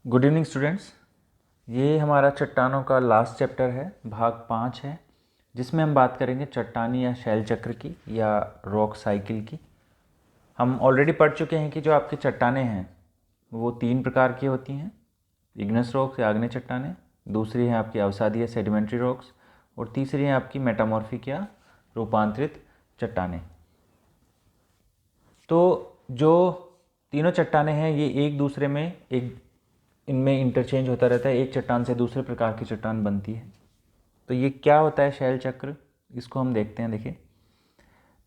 Good evening students. ये हमारा चट्टानों का लास्ट चैप्टर है, भाग 5 है, जिसमें हम बात करेंगे चट्टानी या शैल चक्र की या रॉक साइकिल की। हम ऑलरेडी पढ़ चुके हैं कि जो आपकी चट्टानें हैं वो 3 प्रकार की होती हैं, इग्नेस रॉक्स या आग्नेय चट्टानें, दूसरी है आपकी अवसादी या सेडिमेंट्री रॉक्स, और तीसरी है आपकी मेटामॉर्फिक या रूपांतरित चट्टानें। तो जो तीनों चट्टानें हैं ये एक दूसरे में इनमें इंटरचेंज होता रहता है, एक चट्टान से दूसरे प्रकार की चट्टान बनती है। तो ये क्या होता है शैल चक्र, इसको हम देखते हैं।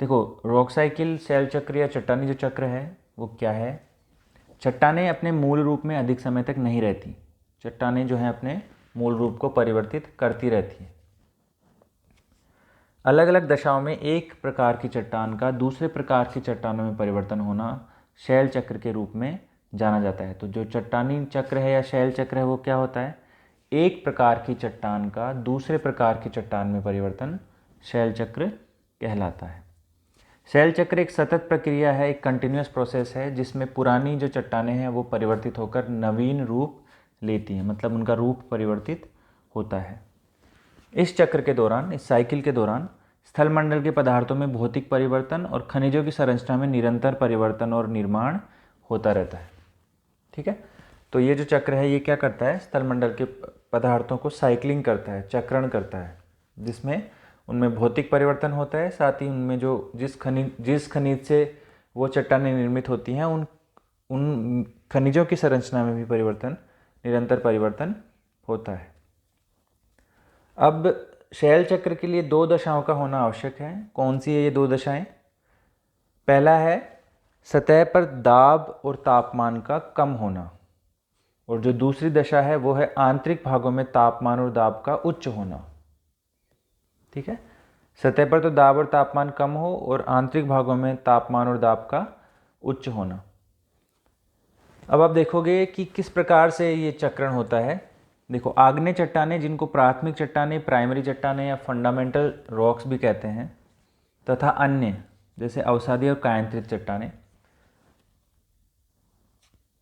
देखो रॉक साइकिल, शैल चक्र या चट्टानी जो चक्र है वो क्या है। चट्टानें अपने मूल रूप में अधिक समय तक नहीं रहती। चट्टानें जो हैं अपने मूल रूप को परिवर्तित करती रहती हैं। अलग अलग दशाओं में एक प्रकार की चट्टान का दूसरे प्रकार की चट्टानों में परिवर्तन होना शैल चक्र के रूप में जाना जाता है। तो जो चट्टानी चक्र है या शैल चक्र है वो क्या होता है, एक प्रकार की चट्टान का दूसरे प्रकार की चट्टान में परिवर्तन शैल चक्र कहलाता है। शैल चक्र एक सतत प्रक्रिया है, एक कंटिन्यूस प्रोसेस है, जिसमें पुरानी जो चट्टानें हैं वो परिवर्तित होकर नवीन रूप लेती हैं, मतलब उनका रूप परिवर्तित होता है। इस चक्र के दौरान, इस साइकिल के दौरान स्थलमंडल के पदार्थों में भौतिक परिवर्तन और खनिजों की संरचना में निरंतर परिवर्तन और निर्माण होता रहता है। ठीक है, तो ये जो चक्र है ये क्या करता है, स्थलमंडल के पदार्थों को साइक्लिंग करता है, चक्रण करता है, जिसमें उनमें भौतिक परिवर्तन होता है, साथ ही उनमें जो जिस खनिज से वो चट्टानें निर्मित होती हैं उन खनिजों की संरचना में भी निरंतर परिवर्तन होता है। अब शैल चक्र के लिए 2 दशाओं का होना आवश्यक है। कौन सी है ये 2 दशाएं? पहला है सतह पर दाब और तापमान का कम होना, और जो दूसरी दशा है वो है आंतरिक भागों में तापमान और दाब का उच्च होना। ठीक है, सतह पर तो दाब और तापमान कम हो और आंतरिक भागों में तापमान और दाब का उच्च होना। अब आप देखोगे कि किस प्रकार से ये चक्रण होता है। देखो, आग्नेय चट्टानें, जिनको प्राथमिक चट्टानें, प्राइमरी चट्टानें या फंडामेंटल रॉक्स भी कहते हैं, तथा अन्य जैसे अवसादी और कायांतरित चट्टानें,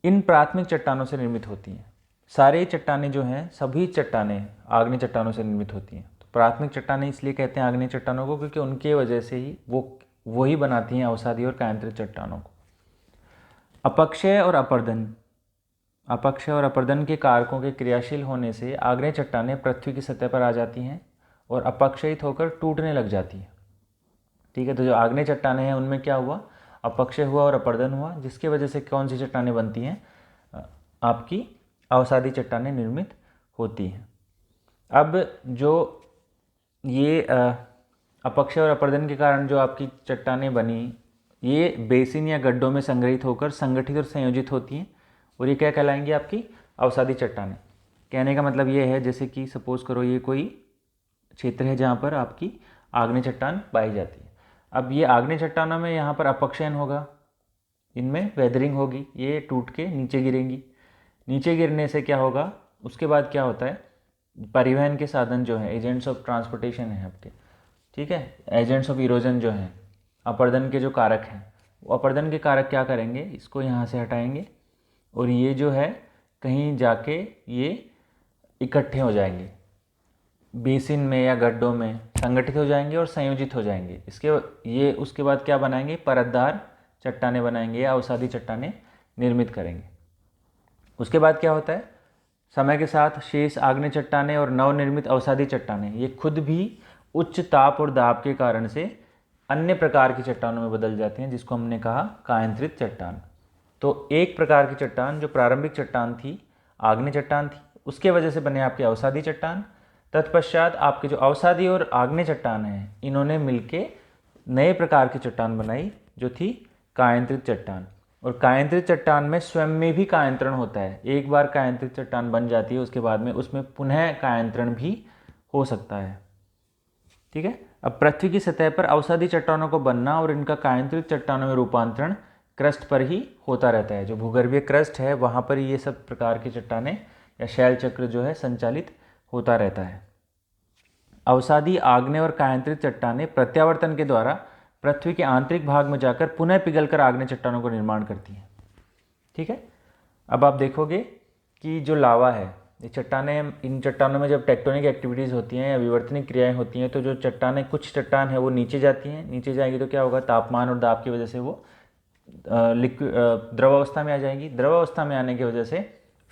इन प्राथमिक चट्टानों से निर्मित होती हैं। सारे चट्टानें जो हैं, सभी चट्टानें आग्नेय चट्टानों से निर्मित होती हैं। तो प्राथमिक चट्टानें इसलिए कहते हैं आग्नेय चट्टानों को क्योंकि उनके वजह से ही वही बनाती हैं अवसादी और कायांतरित चट्टानों को। अपक्षय और अपरदन के कारकों के क्रियाशील होने से आग्नेय चट्टानें पृथ्वी की सतह पर आ जाती हैं और अपक्षयित होकर टूटने लग जाती हैं। ठीक है, तो जो आग्नेय चट्टानें हैं उनमें क्या हुआ, अपक्षय हुआ और अपरदन हुआ, जिसके वजह से कौन सी चट्टानें बनती हैं, आपकी अवसादी चट्टानें निर्मित होती हैं। अब जो ये अपक्षय और अपरदन के कारण जो आपकी चट्टानें बनी, ये बेसिन या गड्ढों में संग्रहित होकर संगठित और संयोजित होती हैं, और ये क्या कहलाएंगी, आपकी अवसादी चट्टानें। कहने का मतलब ये है, जैसे कि सपोज करो ये कोई क्षेत्र है जहाँ पर आपकी आग्नेय चट्टान पाई जाती है। अब ये आग्नेय चट्टानों में यहाँ पर अपक्षयन होगा, इनमें वेदरिंग होगी, ये टूट के नीचे गिरेंगी। नीचे गिरने से क्या होगा, उसके बाद क्या होता है, परिवहन के साधन जो हैं, एजेंट्स ऑफ ट्रांसपोर्टेशन है आपके, ठीक है, एजेंट्स ऑफ इरोजन जो हैं, अपरदन के जो कारक हैं, वो अपरदन के कारक क्या करेंगे, इसको यहाँ से हटाएंगे और ये जो है कहीं जाके ये इकट्ठे हो जाएंगे, बेसिन में या गड्ढों में संगठित हो जाएंगे और संयोजित हो जाएंगे। ये उसके बाद क्या बनाएंगे, परतदार चट्टानें बनाएंगे या अवसादी चट्टानें निर्मित करेंगे। उसके बाद क्या होता है, समय के साथ शेष आग्नेय चट्टानें और नवनिर्मित अवसादी चट्टानें ये खुद भी उच्च ताप और दाब के कारण से अन्य प्रकार की चट्टानों में बदल जाती हैं, जिसको हमने कहा कायांतरित चट्टान। तो एक प्रकार की चट्टान जो प्रारंभिक चट्टान थी, आग्नेय चट्टान थी, उसके वजह से बने आपके अवसादी चट्टान। तत्पश्चात आपके जो अवसादी और आग्नेय चट्टान हैं, इन्होंने मिलके नए प्रकार की चट्टान बनाई जो थी कायांतरित चट्टान। और कायांतरित चट्टान में स्वयं में भी कायांतरण होता है। एक बार कायांतरित चट्टान बन जाती है उसके बाद में उसमें पुनः कायांतरण भी हो सकता है। ठीक है, अब पृथ्वी की सतह पर अवसादी चट्टानों को बनना और इनका कायांतरित चट्टानों में रूपांतरण क्रस्ट पर ही होता रहता है। जो भूगर्भीय क्रस्ट है वहाँ पर ये सब प्रकार की चट्टानें या शैल चक्र जो है संचालित होता रहता है। अवसादी, आग्नेय और कायांतरित चट्टानें प्रत्यावर्तन के द्वारा पृथ्वी के आंतरिक भाग में जाकर पुनः पिघलकर आग्नेय चट्टानों को निर्माण करती हैं। ठीक है, अब आप देखोगे कि जो लावा है, ये चट्टानें, इन चट्टानों में जब टेक्टोनिक एक्टिविटीज़ होती हैं या विवर्तनिक क्रियाएं होती हैं, तो जो चट्टानें, कुछ चट्टान है वो नीचे जाती हैं, नीचे जाएंगी तो क्या होगा, तापमान और दाब की वजह से वो लिक्विड द्रव अवस्था में आ जाएंगी। द्रव अवस्था में आने की वजह से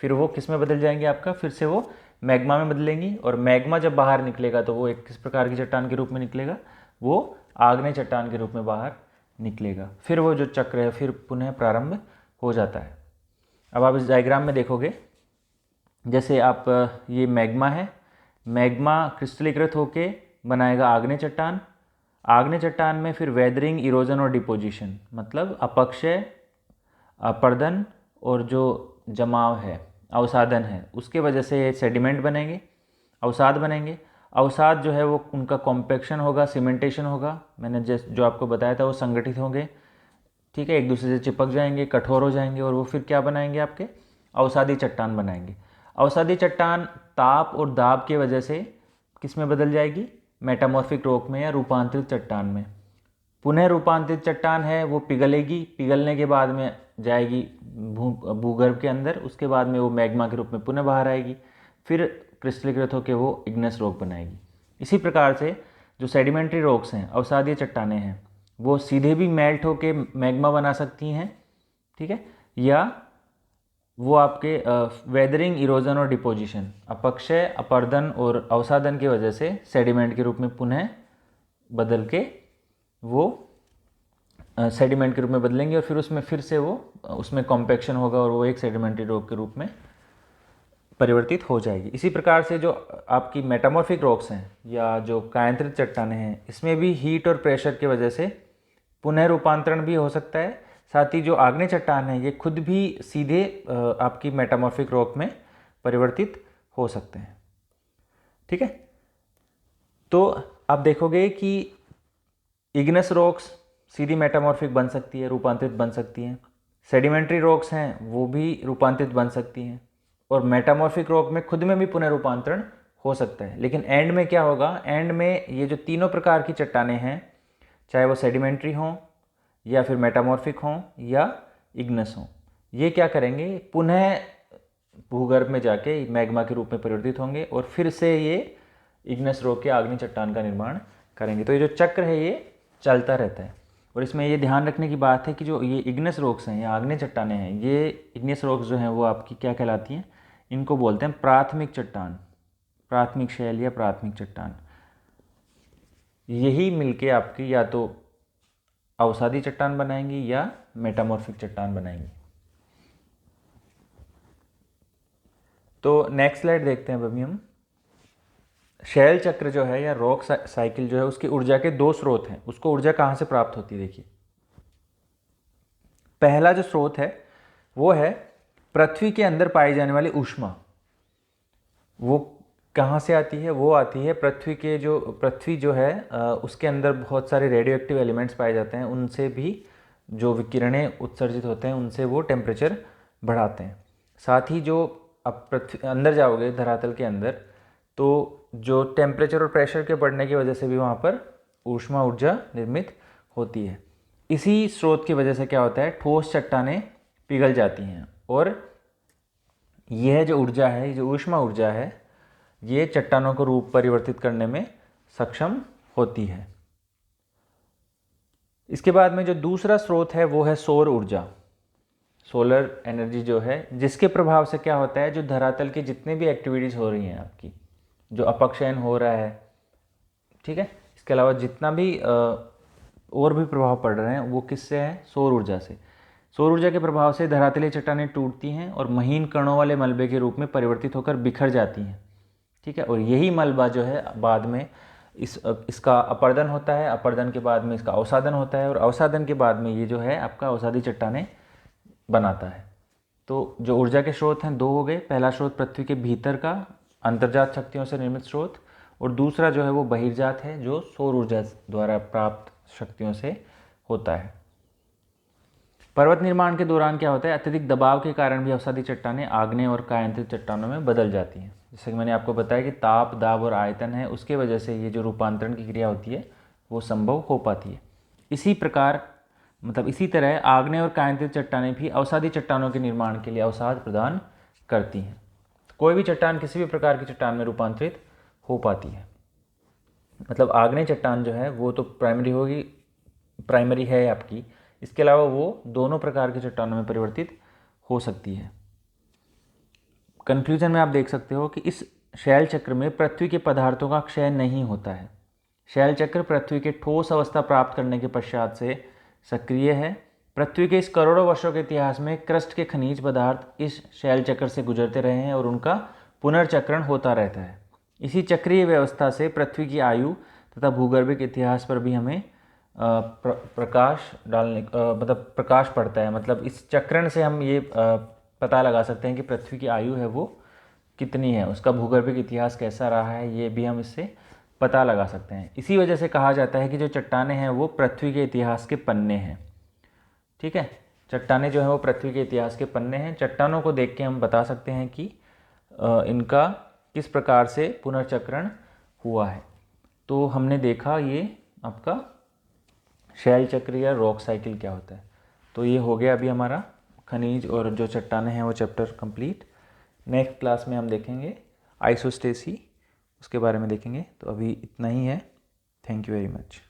फिर वो किस में बदल जाएंगे, आपका फिर से वो मैग्मा में बदलेंगी। और मैग्मा जब बाहर निकलेगा तो वो एक किस प्रकार की चट्टान के रूप में निकलेगा, वो आग्नेय चट्टान के रूप में बाहर निकलेगा। फिर वो जो चक्र है फिर पुनः प्रारंभ हो जाता है। अब आप इस डायग्राम में देखोगे, जैसे आप ये मैग्मा है, मैग्मा क्रिस्टलीकृत होके बनाएगा आग्नेय चट्टान। आग्नेय चट्टान में फिर वेदरिंग, इरोजन और डिपोजिशन, मतलब अपक्षय, अपर्दन और जो जमाव है, अवसादन है, उसके वजह से सेडिमेंट बनेंगे, अवसाद बनेंगे। अवसाद जो है वो उनका कॉम्पैक्शन होगा, सीमेंटेशन होगा। मैंने जो आपको बताया था वो संगठित होंगे, ठीक है, एक दूसरे से चिपक जाएंगे, कठोर हो जाएंगे, और वो फिर क्या बनाएंगे, आपके अवसादी चट्टान बनाएंगे। अवसादी चट्टान ताप और दाब की वजह से किस में बदल जाएगी, मेटामॉर्फिक रॉक में या रूपांतरित चट्टान में। पुनः रूपांतरित चट्टान है वो पिघलेगी, पिघलने के बाद में जाएगी भूगर्भ के अंदर, उसके बाद में वो मैग्मा के रूप में पुनः बाहर आएगी, फिर क्रिस्टलीकृत होकर वो इग्नेस रॉक बनाएगी। इसी प्रकार से जो सेडिमेंट्री रॉक्स हैं, अवसादीय चट्टानें हैं, वो सीधे भी मेल्ट होके मैग्मा बना सकती हैं, ठीक है, या वो आपके वेदरिंग, इरोजन और डिपोजिशन, अपक्षय, अपर्दन और अवसादन की वजह से सेडिमेंट के रूप में पुनः बदल के वो सेडिमेंट के रूप में बदलेंगे, और फिर उसमें फिर से वो उसमें कॉम्पैक्शन होगा और वो एक सेडिमेंट्री रॉक के रूप में परिवर्तित हो जाएगी। इसी प्रकार से जो आपकी मेटामॉर्फिक रॉक्स हैं या जो कायांतरित चट्टानें हैं, इसमें भी हीट और प्रेशर की वजह से पुनः रूपांतरण भी हो सकता है। साथ ही जो आग्नेय चट्टान है ये खुद भी सीधे आपकी मेटामॉर्फिक रॉक में परिवर्तित हो सकते हैं, ठीक है। तो आप देखोगे कि इग्नेस रॉक्स सीधी मेटामॉर्फिक बन सकती है, रूपांतरित बन सकती हैं। सेडिमेंट्री रॉक्स हैं वो भी रूपांतरित बन सकती हैं, और मेटामॉर्फिक रॉक में खुद में भी पुनः रूपांतरण हो सकता है। लेकिन एंड में क्या होगा, एंड में ये जो तीनों प्रकार की चट्टानें हैं, चाहे वो सेडिमेंट्री हों या फिर मेटामॉर्फिक हों या इग्नेस हों, ये क्या करेंगे, पुनः भूगर्भ में जाके मैग्मा के रूप में परिवर्तित होंगे और फिर से ये इग्नेस रॉक के आग्नेय चट्टान का निर्माण करेंगे। तो ये जो चक्र है ये चलता रहता है। और इसमें ये ध्यान रखने की बात है कि जो ये इग्नेस रॉक्स हैं या आग्नेय चट्टानें हैं, ये इग्नेस रॉक्स जो हैं वो आपकी क्या कहलाती हैं, इनको बोलते हैं प्राथमिक चट्टान, प्राथमिक शैल या प्राथमिक चट्टान। यही मिलके आपकी या तो अवसादी चट्टान बनाएंगी या मेटामॉर्फिक चट्टान बनाएंगी। तो नेक्स्ट स्लाइड देखते हैं अभी हम। शैल चक्र जो है या रॉक साइकिल जो है, उसकी ऊर्जा के दो स्रोत हैं। उसको ऊर्जा कहाँ से प्राप्त होती है, देखिए। पहला जो स्रोत है वो है पृथ्वी के अंदर पाई जाने वाली ऊष्मा। वो कहाँ से आती है, वो आती है पृथ्वी जो है उसके अंदर बहुत सारे रेडियो एक्टिव एलिमेंट्स पाए जाते हैं, उनसे भी जो विकिरणें उत्सर्जित होते हैं उनसे वो टेम्परेचर बढ़ाते हैं। साथ ही जो अब पृथ्वी अंदर जाओगे धरातल के अंदर, तो जो टेम्परेचर और प्रेशर के बढ़ने की वजह से भी वहाँ पर ऊष्मा ऊर्जा निर्मित होती है। इसी स्रोत की वजह से क्या होता है, ठोस चट्टानें पिघल जाती हैं, और यह जो ऊर्जा है, ये जो ऊष्मा ऊर्जा है, ये चट्टानों को रूप परिवर्तित करने में सक्षम होती है। इसके बाद में जो दूसरा स्रोत है वो है सौर ऊर्जा, सोलर एनर्जी जो है, जिसके प्रभाव से क्या होता है, जो धरातल की जितने भी एक्टिविटीज़ हो रही हैं आपकी, जो अपक्षयन हो रहा है, ठीक है, इसके अलावा जितना भी और भी प्रभाव पड़ रहे हैं वो किससे है, सौर ऊर्जा से। सौर ऊर्जा के प्रभाव से धरातलीय चट्टानें टूटती हैं और महीन कणों वाले मलबे के रूप में परिवर्तित होकर बिखर जाती हैं, ठीक है। और यही मलबा जो है बाद में इसका अपर्दन होता है, अपर्दन के बाद में इसका अवसादन होता है, और अवसादन के बाद में ये जो है आपका अवसादी चट्टानें बनाता है। तो जो ऊर्जा के स्रोत हैं दो हो गए। पहला स्रोत पृथ्वी के भीतर का अंतर्जात शक्तियों से निर्मित स्रोत, और दूसरा जो है वो बहिर्जात है, जो सौर ऊर्जा द्वारा प्राप्त शक्तियों से होता है। पर्वत निर्माण के दौरान क्या होता है, अत्यधिक दबाव के कारण भी अवसादी चट्टानें आग्नेय और कायांतरित चट्टानों में बदल जाती हैं। जैसे कि मैंने आपको बताया कि ताप, दाब और आयतन है, उसके वजह से ये जो रूपांतरण की क्रिया होती है वो संभव हो पाती है। इसी प्रकार इसी तरह आग्नेय और कायांतरित चट्टानें भी अवसादी चट्टानों के निर्माण के लिए अवसाद प्रदान करती हैं। कोई भी चट्टान किसी भी प्रकार की चट्टान में रूपांतरित हो पाती है। मतलब आग्नेय चट्टान जो है वो तो प्राइमरी है आपकी, इसके अलावा वो दोनों प्रकार की चट्टानों में परिवर्तित हो सकती है। कंक्लूजन में आप देख सकते हो कि इस शैल चक्र में पृथ्वी के पदार्थों का क्षय नहीं होता है। शैल चक्र पृथ्वी के ठोस अवस्था प्राप्त करने के पश्चात से सक्रिय है। पृथ्वी के इस करोड़ों वर्षों के इतिहास में क्रस्ट के खनिज पदार्थ इस शैल चक्र से गुजरते रहे हैं और उनका पुनर्चक्रण होता रहता है। इसी चक्रीय व्यवस्था से पृथ्वी की आयु तथा भूगर्भिक इतिहास पर भी हमें प्रकाश पड़ता है। मतलब इस चक्रण से हम ये पता लगा सकते हैं कि पृथ्वी की आयु है वो कितनी है, उसका भूगर्भिक इतिहास कैसा रहा है, ये भी हम इससे पता लगा सकते हैं। इसी वजह से कहा जाता है कि जो चट्टानें हैं वो पृथ्वी के इतिहास के पन्ने हैं। ठीक है, चट्टानें जो हैं वो पृथ्वी के इतिहास के पन्ने हैं। चट्टानों को देख के हम बता सकते हैं कि इनका किस प्रकार से पुनर्चक्रण हुआ है। तो हमने देखा ये आपका शैल चक्र या रॉक साइकिल क्या होता है। तो ये हो गया अभी हमारा खनिज और जो चट्टानें हैं वो चैप्टर कंप्लीट। नेक्स्ट क्लास में हम देखेंगे आइसोस्टेसी, उसके बारे में देखेंगे। तो अभी इतना ही है। Thank you very much.